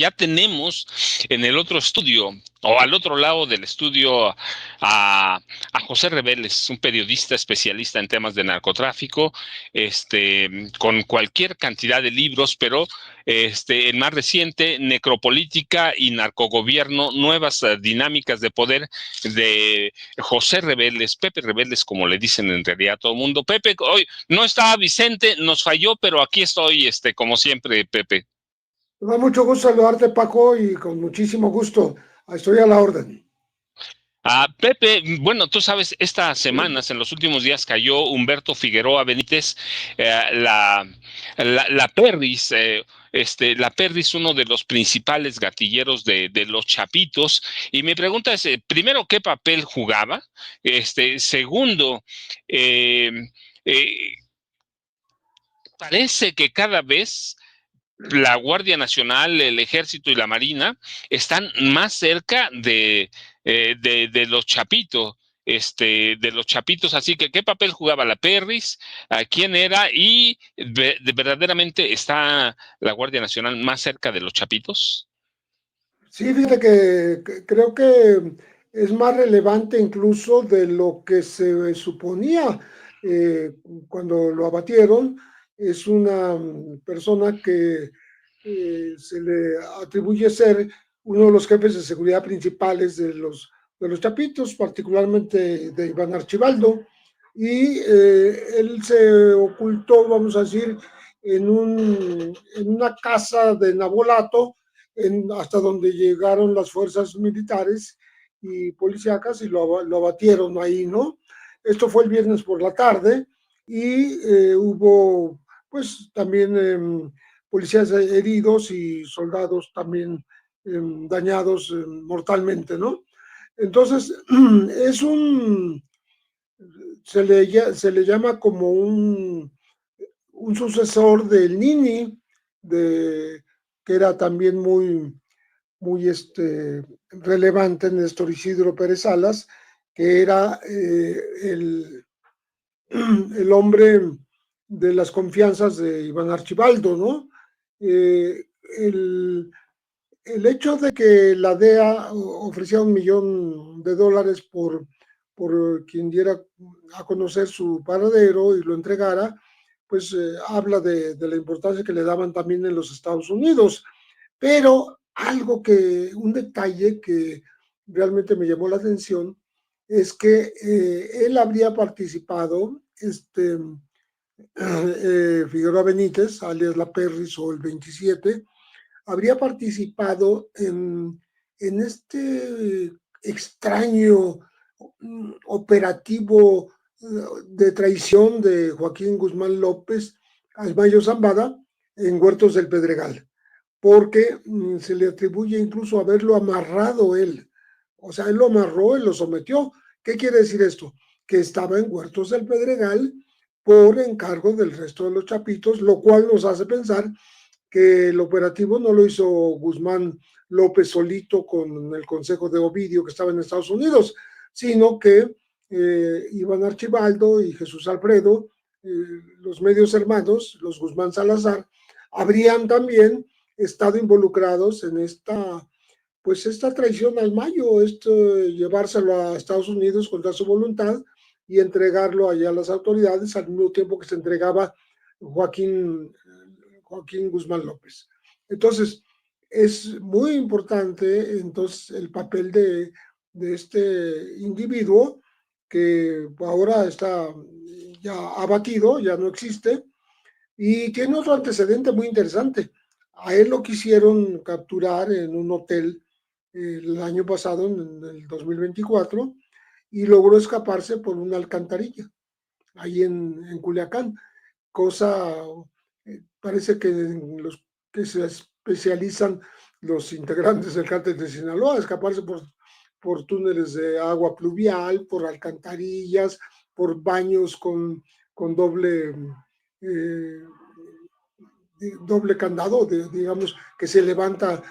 ya tenemos en el otro estudio, o al otro lado del estudio, a José Reveles, un periodista especialista en temas de narcotráfico, con cualquier cantidad de libros, pero el más reciente, Necropolítica y Narcogobierno, nuevas dinámicas de poder, de José Reveles, Pepe Reveles, como le dicen en realidad a todo el mundo. Pepe, hoy no estaba Vicente, nos falló, pero aquí estoy, como siempre, Pepe. Me da mucho gusto saludarte, Paco, y con muchísimo gusto. Estoy a la orden. Pepe, bueno, tú sabes, estas semanas, en los últimos días, cayó Humberto Figueroa Benítez, la Perris, la Perris, uno de los principales gatilleros de los Chapitos, y mi pregunta es, primero, ¿qué papel jugaba? Segundo, eh, eh, parece que cada vez la Guardia Nacional, el Ejército y la Marina están más cerca de los Chapitos, de los Chapitos. Así que, ¿qué papel jugaba la Perris? ¿A quién era? ¿Y verdaderamente está la Guardia Nacional más cerca de los Chapitos? Sí, fíjate que creo que es más relevante incluso de lo que se suponía eh, cuando lo abatieron. Es una persona que se le atribuye ser uno de los jefes de seguridad principales de los Chapitos, particularmente de Iván Archibaldo, y él se ocultó, vamos a decir, en una casa de Nabolato, hasta donde llegaron las fuerzas militares y policíacas y lo abatieron ahí, ¿no? Esto fue el viernes por la tarde y hubo pues también policías heridos y soldados también dañados mortalmente, ¿no? Entonces, es un, se le llama como un sucesor del Nini, de, que era también muy relevante, Néstor Isidro Pérez Salas, que era el hombre de las confianzas de Iván Archibaldo, ¿no? Eh, el, el hecho de que la DEA ofrecía $1 millón por quien diera a conocer su paradero y lo entregara, pues habla de la importancia que le daban también en los Estados Unidos. Pero un detalle que realmente me llamó la atención es que él habría participado, Figueroa Benítez, alias La Perris o el 27, habría participado en este extraño operativo de traición de Joaquín Guzmán López al Mayo Zambada en Huertos del Pedregal, porque se le atribuye incluso haberlo amarrado él. O sea, él lo amarró, él lo sometió. ¿Qué quiere decir esto? Que estaba en Huertos del Pedregal por encargo del resto de los Chapitos, lo cual nos hace pensar que el operativo no lo hizo Guzmán López solito con el consejo de Ovidio que estaba en Estados Unidos, sino que Iván Archibaldo y Jesús Alfredo, los medios hermanos, los Guzmán Salazar, habrían también estado involucrados en esta traición al Mayo, llevárselo a Estados Unidos contra su voluntad y entregarlo allá a las autoridades al mismo tiempo que se entregaba Joaquín, Joaquín Guzmán López. Entonces, es muy importante entonces el papel de este individuo que ahora está ya abatido, ya no existe, y tiene otro antecedente muy interesante. A él lo quisieron capturar en un hotel el año pasado, en el 2024, y logró escaparse por una alcantarilla, ahí en Culiacán, cosa, parece que los que se especializan los integrantes del cártel de Sinaloa, escaparse por túneles de agua pluvial, por alcantarillas, por baños con eh, doble candado, digamos, que se levanta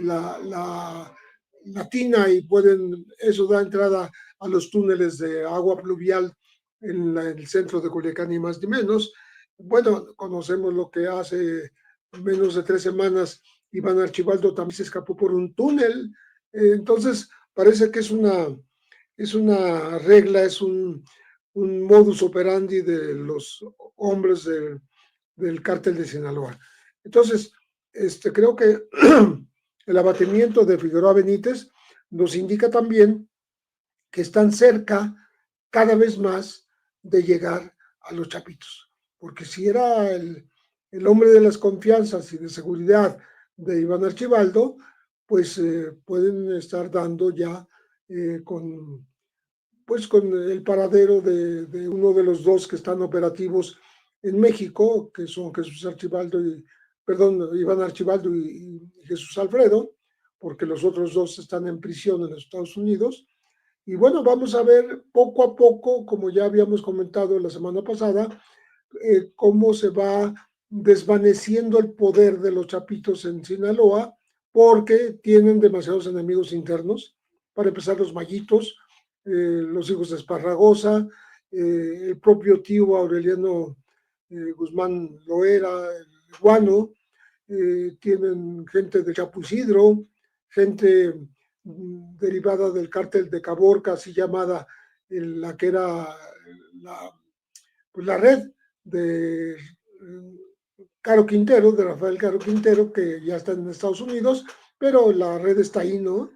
la tina y eso da entrada a los túneles de agua pluvial en el centro de Culiacán y más ni menos. Bueno, conocemos lo que hace menos de 3 semanas Iván Archibaldo también se escapó por un túnel. Entonces, parece que es una regla, es un modus operandi de los hombres del cártel de Sinaloa. Entonces, creo que el abatimiento de Figueroa Benítez nos indica también que están cerca cada vez más de llegar a los Chapitos, porque si era el hombre de las confianzas y de seguridad de Iván Archibaldo, pues pueden estar dando ya con el paradero de uno de los dos que están operativos en México, que son Jesús Archibaldo Iván Archibaldo y Jesús Alfredo, porque los otros dos están en prisión en los Estados Unidos. Y bueno, vamos a ver poco a poco, como ya habíamos comentado la semana pasada, cómo se va desvaneciendo el poder de los Chapitos en Sinaloa, porque tienen demasiados enemigos internos. Para empezar, los Mayitos, los hijos de Esparragosa, el propio tío Aureliano Guzmán Loera, el Guano, tienen gente de Chapuisidro, gente derivada del cártel de Caborca, así llamada la que era la red de Caro Quintero, de Rafael Caro Quintero, que ya está en Estados Unidos, pero la red está ahí, ¿no?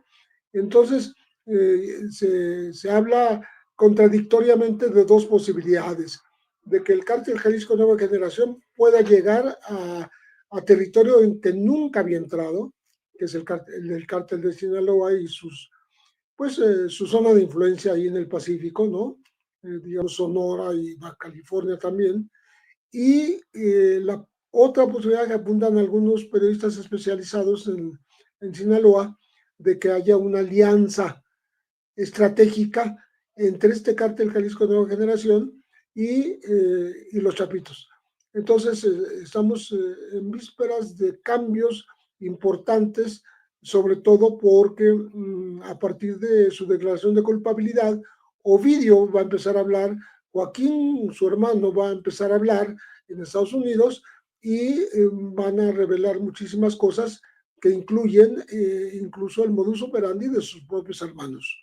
Entonces, se habla contradictoriamente de dos posibilidades, de que el cártel Jalisco Nueva Generación pueda llegar a territorio en que nunca había entrado, que es el cártel de Sinaloa y su zona de influencia ahí en el Pacífico, ¿no? Digamos Sonora y Baja California también. Y la otra posibilidad que apuntan algunos periodistas especializados en Sinaloa, de que haya una alianza estratégica entre este cártel Jalisco Nueva Generación y los Chapitos. Entonces, estamos en vísperas de cambios importantes, sobre todo porque a partir de su declaración de culpabilidad, Ovidio va a empezar a hablar, Joaquín, su hermano, va a empezar a hablar en Estados Unidos y van a revelar muchísimas cosas que incluyen incluso el modus operandi de sus propios hermanos.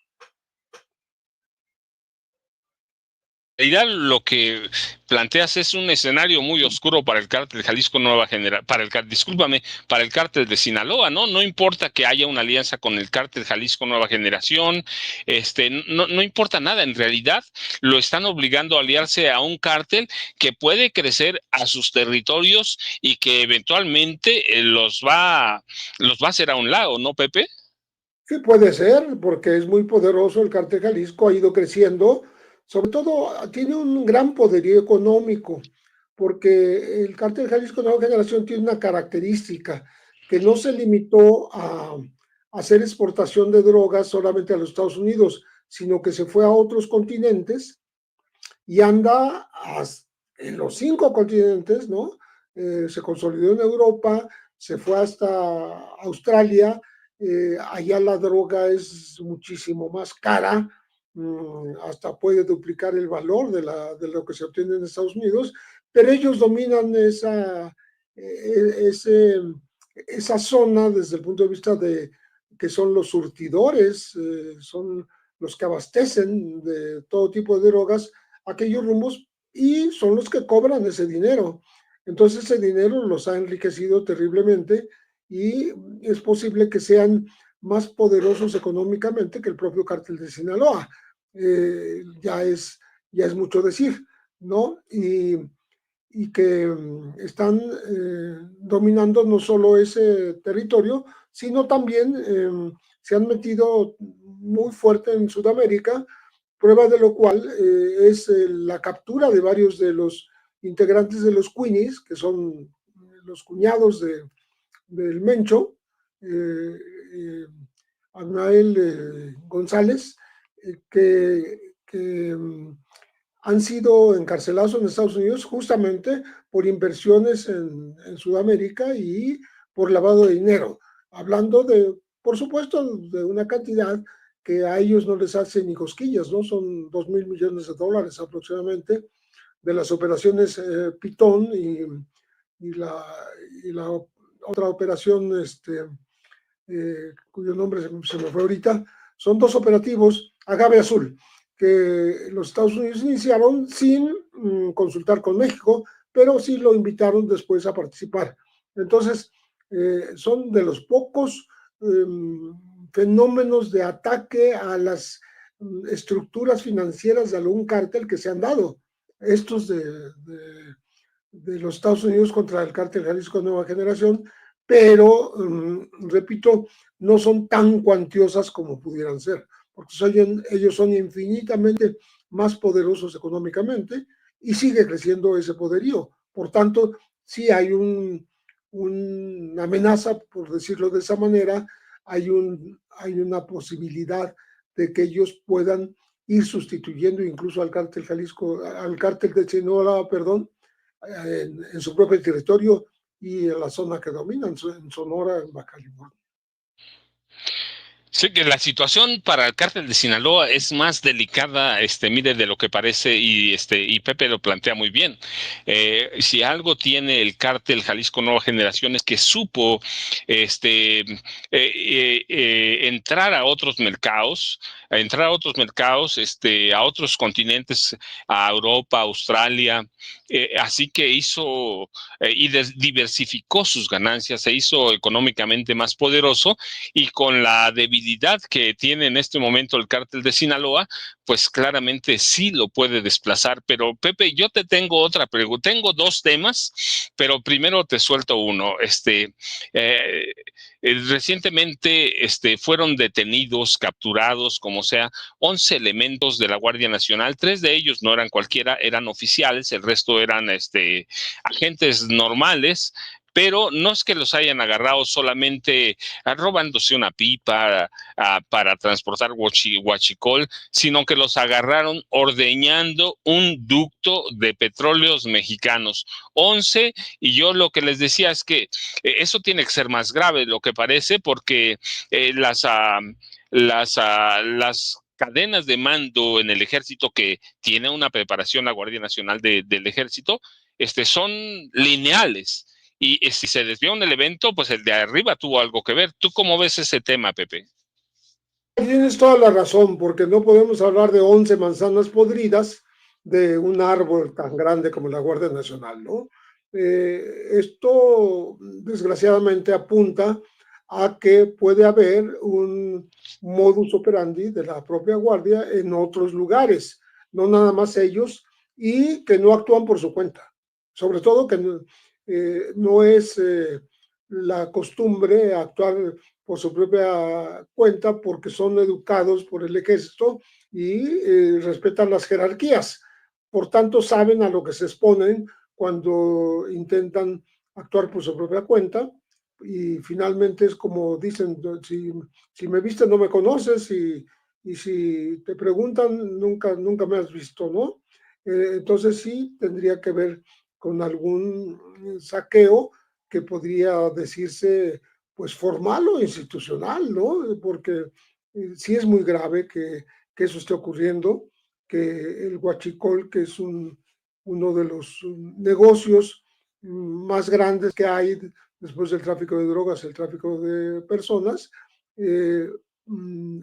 Lo que planteas es un escenario muy oscuro para el cártel Jalisco Nueva Generación, para el cártel de Sinaloa, ¿no? No importa que haya una alianza con el cártel Jalisco Nueva Generación, no importa nada, en realidad lo están obligando a aliarse a un cártel que puede crecer a sus territorios y que eventualmente los va a hacer a un lado, ¿no, Pepe? Sí, puede ser, porque es muy poderoso el cártel Jalisco, ha ido creciendo, sobre todo tiene un gran poderío económico, porque el cártel Jalisco Nueva Generación tiene una característica, que no se limitó a hacer exportación de drogas solamente a los Estados Unidos, sino que se fue a otros continentes y anda en los 5 continentes, ¿no? Se consolidó en Europa, se fue hasta Australia, allá la droga es muchísimo más cara, hasta puede duplicar el valor de lo que se obtiene en Estados Unidos, pero ellos dominan esa zona desde el punto de vista de que son los surtidores, son los que abastecen de todo tipo de drogas aquellos rumbos y son los que cobran ese dinero. Entonces ese dinero los ha enriquecido terriblemente y es posible que sean más poderosos económicamente que el propio cártel de Sinaloa. Ya es mucho decir, ¿no? Y que están dominando no solo ese territorio, sino también se han metido muy fuerte en Sudamérica, prueba de lo cual es la captura de varios de los integrantes de los Queenies, que son los cuñados del Mencho, Agnael González, que han sido encarcelados en Estados Unidos justamente por inversiones en Sudamérica y por lavado de dinero, hablando por supuesto, de una cantidad que a ellos no les hace ni cosquillas, ¿no? Son $2,000 millones aproximadamente de las operaciones Pitón y la otra operación, cuyo nombre se me fue ahorita. Son dos operativos, Agave Azul, que los Estados Unidos iniciaron sin consultar con México, pero sí lo invitaron después a participar. Entonces, son de los pocos fenómenos de ataque a las estructuras financieras de algún cártel que se han dado. Estos de los Estados Unidos contra el cártel Jalisco Nueva Generación, pero, repito, no son tan cuantiosas como pudieran ser, porque ellos son infinitamente más poderosos económicamente y sigue creciendo ese poderío. Por tanto, sí hay una amenaza, por decirlo de esa manera, hay una posibilidad de que ellos puedan ir sustituyendo incluso al cártel Jalisco, al cártel de Sinaloa, perdón, en su propio territorio y en la zona que dominan, en Sonora, en Baja California. Sí, que la situación para el cártel de Sinaloa es más delicada, mire, de lo que parece, y Pepe lo plantea muy bien. Si algo tiene el cártel Jalisco Nueva Generación es que supo entrar a otros mercados, a otros continentes, a Europa, Australia, así que hizo y diversificó sus ganancias, se hizo económicamente más poderoso, y con la debilidad que tiene en este momento el cártel de Sinaloa, pues claramente sí lo puede desplazar. Pero Pepe, yo te tengo otra pregunta. Tengo dos temas, pero primero te suelto uno. Recientemente fueron detenidos, capturados, como sea, 11 elementos de la Guardia Nacional. 3 de ellos no eran cualquiera, eran oficiales, el resto eran agentes normales. Pero no es que los hayan agarrado solamente robándose una pipa para transportar huachicol, sino que los agarraron ordeñando un ducto de petróleos mexicanos. 11, y yo lo que les decía es que eso tiene que ser más grave de lo que parece, porque las cadenas de mando en el ejército, que tiene una preparación la Guardia Nacional del Ejército, son lineales. Y si se desvió un evento, pues el de arriba tuvo algo que ver. ¿Tú cómo ves ese tema, Pepe? Tienes toda la razón, porque no podemos hablar de 11 manzanas podridas de un árbol tan grande como la Guardia Nacional, ¿no? Esto, desgraciadamente, apunta a que puede haber un modus operandi de la propia Guardia en otros lugares, no nada más ellos, y que no actúan por su cuenta. Sobre todo que no es la costumbre actuar por su propia cuenta, porque son educados por el ejército y respetan las jerarquías. Por tanto, saben a lo que se exponen cuando intentan actuar por su propia cuenta. Y finalmente es como dicen, si me viste no me conoces, y si te preguntan nunca me has visto, ¿no? Entonces sí tendría que ver con algún saqueo que podría decirse pues formal o institucional, ¿no? Porque sí es muy grave que eso esté ocurriendo, que el huachicol, que es uno de los negocios más grandes que hay después del tráfico de drogas, el tráfico de personas,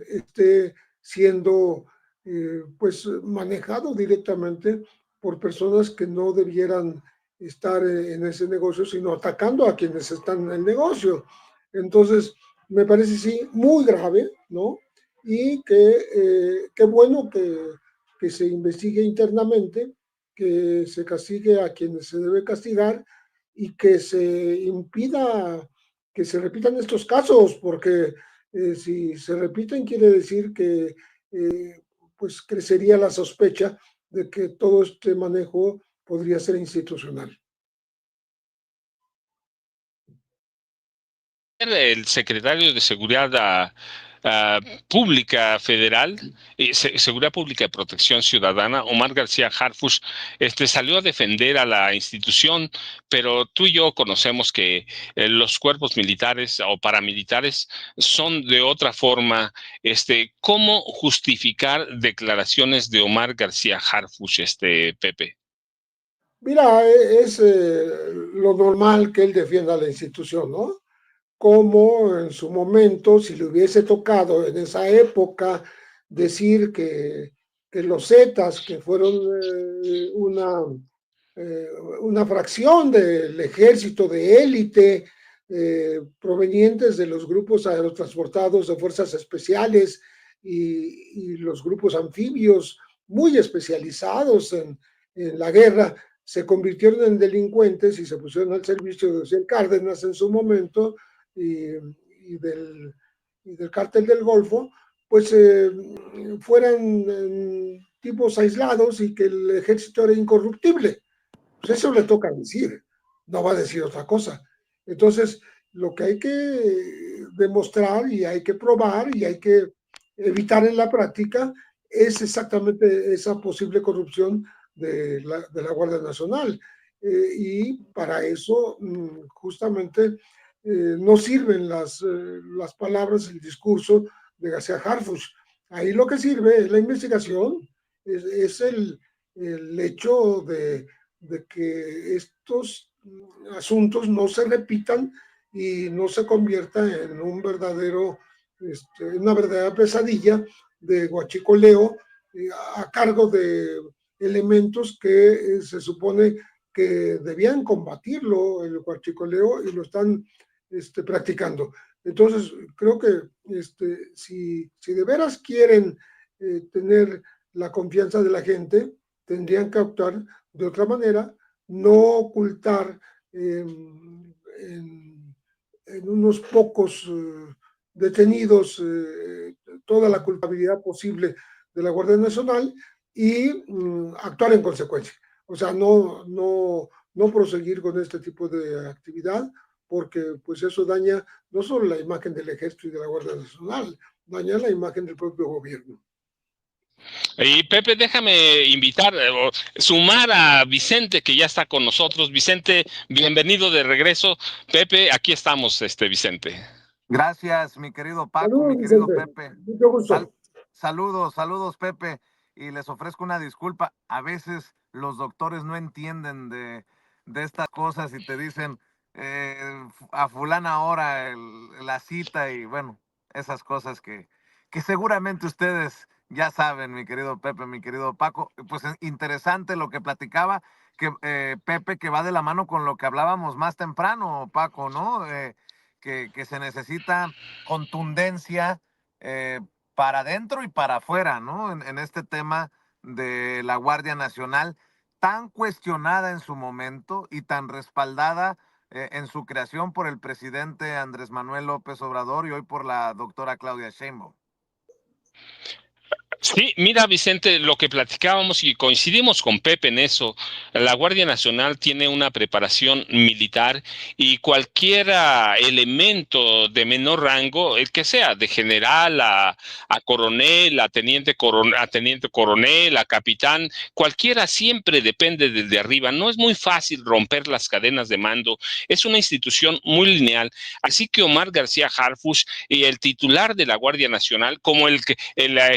esté siendo pues manejado directamente por personas que no debieran estar en ese negocio, sino atacando a quienes están en el negocio. Entonces, me parece sí muy grave, ¿no? Y qué bueno que se investigue internamente, que se castigue a quienes se debe castigar y que se impida que se repitan estos casos, porque si se repiten quiere decir que pues crecería la sospecha de que todo este manejo podría ser institucional. El secretario de Seguridad Pública Federal, Seguridad Pública y Protección Ciudadana, Omar García Harfuch, salió a defender a la institución, pero tú y yo conocemos que los cuerpos militares o paramilitares son de otra forma. ¿Cómo justificar declaraciones de Omar García Harfuch, Pepe? Mira, es lo normal que él defienda la institución, ¿no? Como en su momento, si le hubiese tocado en esa época decir que los Zetas, que fueron eh, una fracción del ejército de élite, provenientes de los grupos aerotransportados de fuerzas especiales y los grupos anfibios muy especializados en la guerra, se convirtieron en delincuentes y se pusieron al servicio de José Cárdenas en su momento y, y, del, y del cártel del Golfo, pues fueran tipos aislados y que el ejército era incorruptible. Pues eso le toca decir, no va a decir otra cosa. Entonces, lo que hay que demostrar y hay que probar y hay que evitar en la práctica es exactamente esa posible corrupción de la Guardia Nacional. Y para eso, justamente, no sirven las palabras, el discurso de García Harfuch. Ahí lo que sirve es la investigación, es el hecho de que estos asuntos no se repitan y no se convierta en un verdadero, una verdadera pesadilla de guachicoleo a cargo de elementos que se supone que debían combatirlo, el guachicoleo, y lo están practicando. Entonces, creo que si de veras quieren tener la confianza de la gente, tendrían que actuar de otra manera, no ocultar en unos pocos detenidos toda la culpabilidad posible de la Guardia Nacional y actuar en consecuencia. O sea, no proseguir con este tipo de actividad porque pues eso daña no solo la imagen del Ejército y de la Guardia Nacional, daña la imagen del propio gobierno. Y Pepe, déjame invitar, sumar a Vicente, que ya está con nosotros. Vicente, bienvenido de regreso. Pepe, aquí estamos, Vicente. Gracias, mi querido Paco, Saludos, mi querido Vicente. Pepe. Mucho Sal- gusto. saludos, saludos, Pepe. Y les ofrezco una disculpa. A veces los doctores no entienden de estas cosas y te dicen a fulana hora la cita y bueno, esas cosas que seguramente ustedes ya saben, mi querido Pepe, mi querido Paco. Pues interesante lo que platicaba, que Pepe, que va de la mano con lo que hablábamos más temprano, Paco, ¿no? Que se necesita contundencia para adentro y para afuera, ¿no? En este tema de la Guardia Nacional, tan cuestionada en su momento y tan respaldada en su creación por el presidente Andrés Manuel López Obrador y hoy por la doctora Claudia Sheinbaum. Sí, mira, Vicente, lo que platicábamos y coincidimos con Pepe en eso, la Guardia Nacional tiene una preparación militar y cualquier elemento de menor rango, el que sea, de general a coronel, a teniente coronel, a capitán, cualquiera siempre depende desde arriba. No es muy fácil romper las cadenas de mando, es una institución muy lineal. Así que Omar García Harfuch y el titular de la Guardia Nacional, como el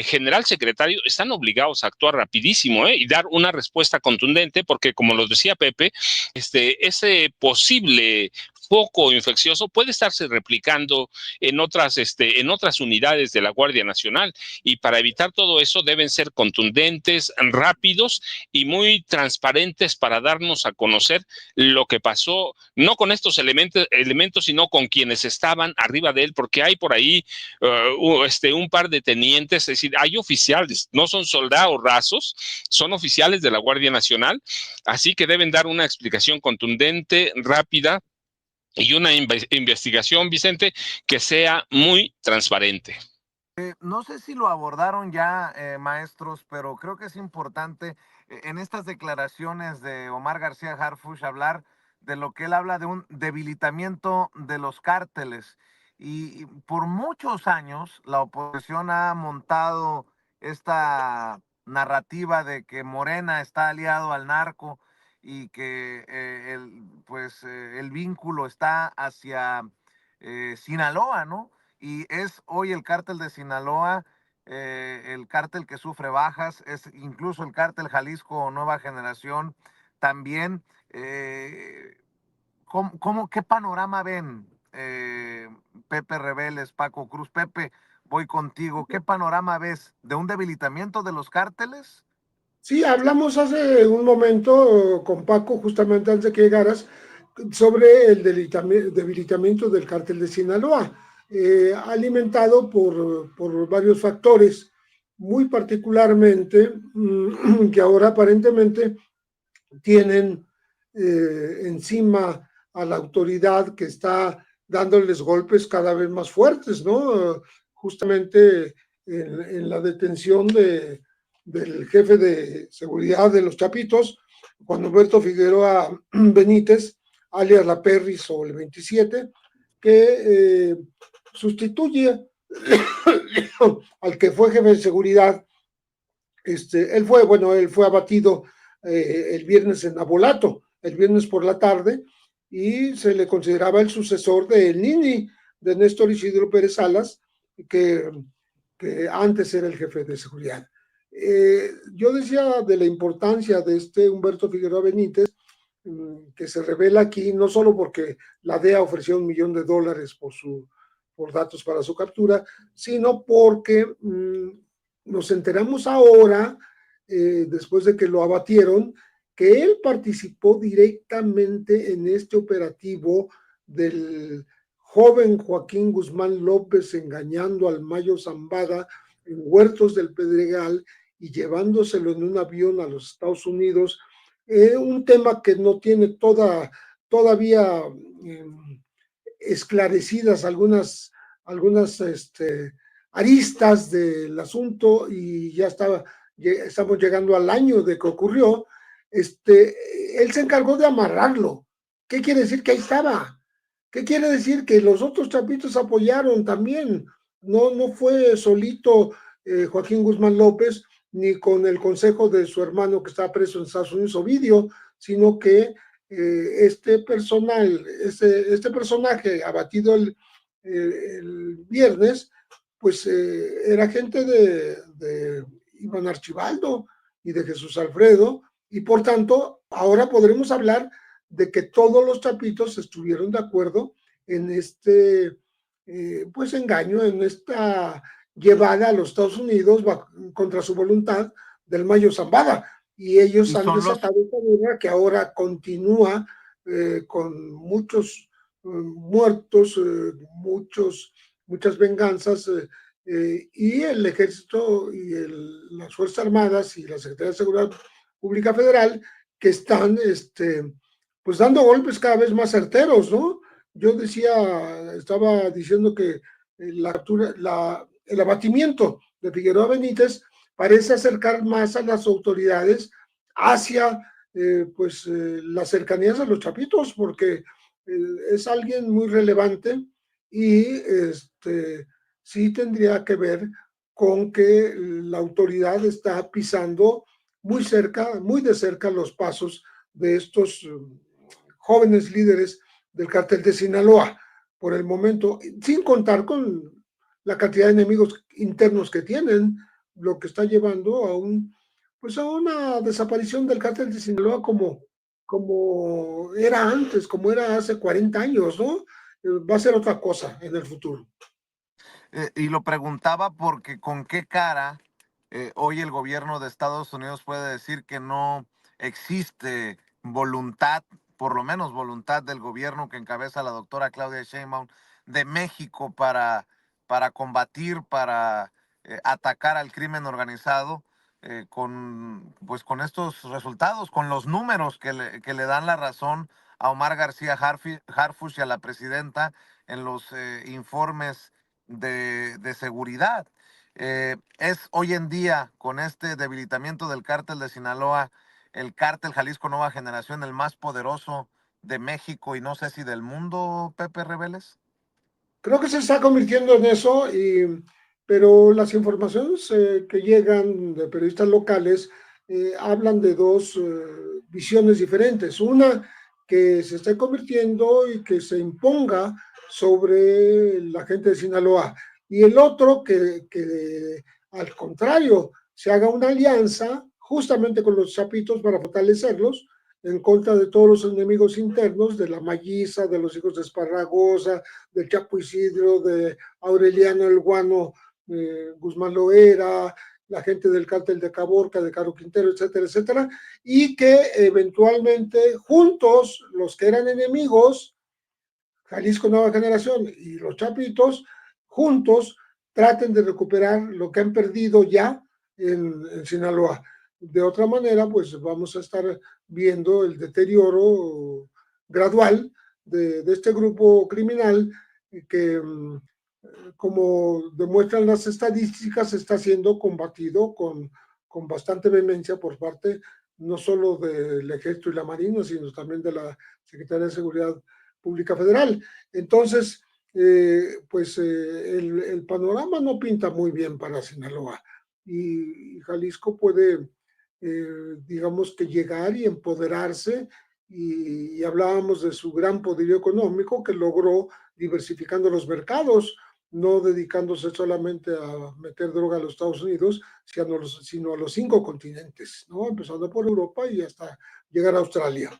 general secretario, están obligados a actuar rapidísimo y dar una respuesta contundente, porque como lo decía Pepe, ese posible foco infeccioso puede estarse replicando en otras unidades de la Guardia Nacional y para evitar todo eso deben ser contundentes, rápidos y muy transparentes para darnos a conocer lo que pasó, no con estos elementos sino con quienes estaban arriba de él, porque hay por ahí un par de tenientes, es decir, hay oficiales, no son soldados rasos, son oficiales de la Guardia Nacional, así que deben dar una explicación contundente, rápida y una investigación, Vicente, que sea muy transparente. No sé si lo abordaron ya, maestros, pero creo que es importante en estas declaraciones de Omar García Harfuch hablar de lo que él habla de un debilitamiento de los cárteles. Y por muchos años la oposición ha montado esta narrativa de que Morena está aliado al narco y que el vínculo está hacia Sinaloa, ¿no? Y es hoy el cártel de Sinaloa, el cártel que sufre bajas, es incluso el cártel Jalisco Nueva Generación, también, ¿qué panorama ven, Pepe Rebeles, Paco Cruz? Pepe, voy contigo. ¿Qué panorama ves de un debilitamiento de los cárteles? Sí, hablamos hace un momento con Paco, justamente antes de que llegaras, sobre el debilitamiento del cártel de Sinaloa, alimentado por varios factores, muy particularmente que ahora aparentemente tienen encima a la autoridad que está dándoles golpes cada vez más fuertes, ¿no? Justamente en la detención del jefe de seguridad de los Chapitos, Juan Humberto Figueroa Benítez, alias La Perris o el 27, que sustituye al que fue jefe de seguridad. Él fue abatido el viernes en Abolato, el viernes por la tarde, y se le consideraba el sucesor de El Nini, de Néstor Isidro Pérez Salas, que antes era el jefe de seguridad. Yo decía de la importancia de Humberto Figueroa Benítez, que se revela aquí, no solo porque la DEA ofreció $1 millón por datos para su captura, sino porque nos enteramos ahora, después de que lo abatieron, que él participó directamente en este operativo del joven Joaquín Guzmán López engañando al Mayo Zambada en Huertos del Pedregal y llevándoselo en un avión a los Estados Unidos, un tema que no tiene todavía esclarecidas algunas aristas del asunto, y ya estamos llegando al año de que ocurrió. Él se encargó de amarrarlo. ¿Qué quiere decir? Que ahí estaba. ¿Qué quiere decir? Que los otros Chapitos apoyaron también. No fue solito Joaquín Guzmán López, ni con el consejo de su hermano que estaba preso en Estados Unidos, Ovidio, sino que este personaje abatido el viernes, pues era gente de Iván Archibaldo y de Jesús Alfredo, y por tanto ahora podremos hablar de que todos los Chapitos estuvieron de acuerdo en pues engaño, en esta llevada a los Estados Unidos contra su voluntad del Mayo Zambada, y ellos han desatado esta guerra que ahora continúa con muchos muertos, muchas venganzas, y el ejército y las Fuerzas Armadas y la Secretaría de Seguridad Pública Federal, que están pues dando golpes cada vez más certeros, ¿no? Yo estaba diciendo que el abatimiento de Figueroa Benítez parece acercar más a las autoridades hacia las cercanías a los Chapitos, porque es alguien muy relevante, y sí tendría que ver con que la autoridad está pisando muy de cerca los pasos de estos jóvenes líderes del cártel de Sinaloa, por el momento, sin contar con la cantidad de enemigos internos que tienen, lo que está llevando a una desaparición del cártel de Sinaloa como era antes, como era hace 40 años, ¿no? Va a ser otra cosa en el futuro. Y lo preguntaba porque con qué cara hoy el gobierno de Estados Unidos puede decir que no existe voluntad, por lo menos voluntad del gobierno que encabeza la doctora Claudia Sheinbaum de México para combatir, para atacar al crimen organizado, con estos resultados, con los números que le dan la razón a Omar García Harfuch y a la presidenta en los informes de seguridad. Es hoy en día, con este debilitamiento del cártel de Sinaloa, el cártel Jalisco Nueva Generación, el más poderoso de México y no sé si del mundo, Pepe Rebeles. Creo que se está convirtiendo en eso, pero las informaciones que llegan de periodistas locales hablan de dos visiones diferentes. Una, que se esté convirtiendo y que se imponga sobre la gente de Sinaloa. Y el otro, que al contrario, se haga una alianza justamente con los Chapitos para fortalecerlos en contra de todos los enemigos internos, de la Malliza, de los hijos de Esparragosa, del Chapo Isidro, de Aureliano El Guano, Guzmán Loera, la gente del cártel de Caborca, de Caro Quintero, etcétera, etcétera, y que eventualmente juntos, los que eran enemigos, Jalisco Nueva Generación y los Chapitos, juntos traten de recuperar lo que han perdido ya en Sinaloa. De otra manera, pues vamos a estar viendo el deterioro gradual de este grupo criminal que, como demuestran las estadísticas, está siendo combatido con bastante vehemencia por parte no solo del Ejército y la Marina, sino también de la Secretaría de Seguridad Pública Federal. Entonces, pues el panorama no pinta muy bien para Sinaloa y Jalisco puede, digamos que llegar y empoderarse y hablábamos de su gran poderío económico que logró diversificando los mercados, no dedicándose solamente a meter droga a los Estados Unidos, sino a los 5 continentes, ¿no? Empezando por Europa y hasta llegar a Australia.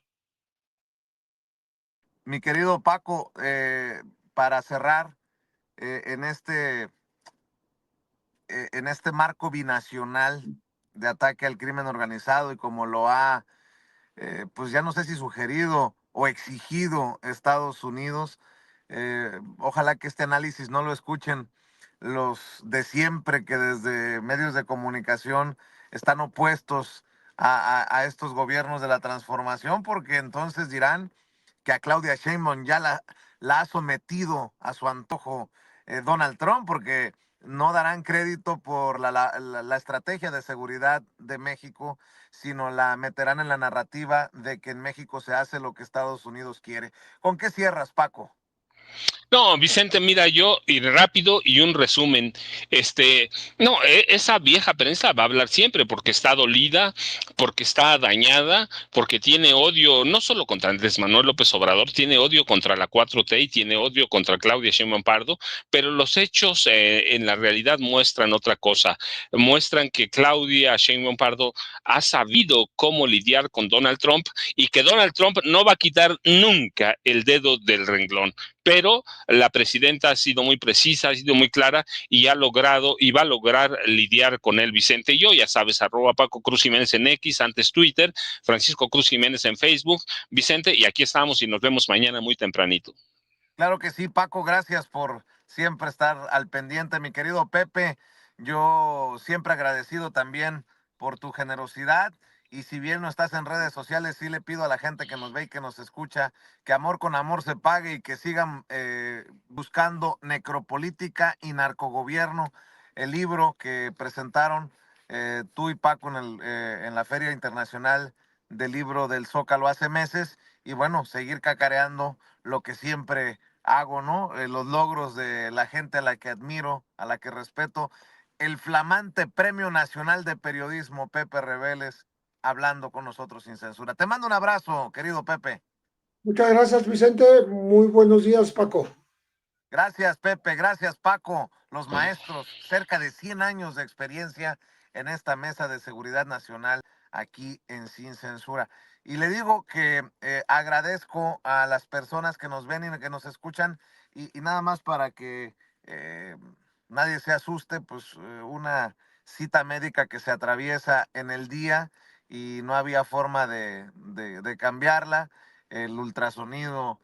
Mi querido Paco, para cerrar en este marco binacional de ataque al crimen organizado y como lo ha, pues ya no sé si sugerido o exigido Estados Unidos, ojalá que este análisis no lo escuchen los de siempre que desde medios de comunicación están opuestos a estos gobiernos de la transformación, porque entonces dirán que a Claudia Sheinbaum ya la ha sometido a su antojo Donald Trump, porque no darán crédito por la estrategia de seguridad de México, sino la meterán en la narrativa de que en México se hace lo que Estados Unidos quiere. ¿Con qué cierras, Paco? No, Vicente, mira, yo y rápido y un resumen. No, esa vieja prensa va a hablar siempre porque está dolida, porque está dañada, porque tiene odio no solo contra Andrés Manuel López Obrador, tiene odio contra la 4T y tiene odio contra Claudia Sheinbaum Pardo, pero los hechos en la realidad muestran otra cosa. Muestran que Claudia Sheinbaum Pardo ha sabido cómo lidiar con Donald Trump y que Donald Trump no va a quitar nunca el dedo del renglón, pero la presidenta ha sido muy precisa, ha sido muy clara y ha logrado y va a lograr lidiar con él, Vicente. Yo, ya sabes, @ Paco Cruz Jiménez en X, antes Twitter, Francisco Cruz Jiménez en Facebook, Vicente, y aquí estamos y nos vemos mañana muy tempranito. Claro que sí, Paco, gracias por siempre estar al pendiente, mi querido Pepe. Yo siempre agradecido también por tu generosidad. Y si bien no estás en redes sociales, sí le pido a la gente que nos ve y que nos escucha que amor con amor se pague y que sigan buscando Necropolítica y Narcogobierno, el libro que presentaron tú y Paco en la Feria Internacional del Libro del Zócalo hace meses. Y bueno, seguir cacareando lo que siempre hago, ¿no? Los logros de la gente a la que admiro, a la que respeto. El flamante Premio Nacional de Periodismo, Pepe Rebeles, hablando con nosotros sin censura. Te mando un abrazo, querido Pepe. Muchas gracias, Vicente. Muy buenos días, Paco. Gracias, Pepe. Gracias, Paco. Los maestros, cerca de 100 años de experiencia en esta mesa de seguridad nacional aquí en Sin Censura. Y le digo que agradezco a las personas que nos ven y que nos escuchan y nada más para que nadie se asuste, pues una cita médica que se atraviesa en el día y no había forma de cambiarla. El ultrasonido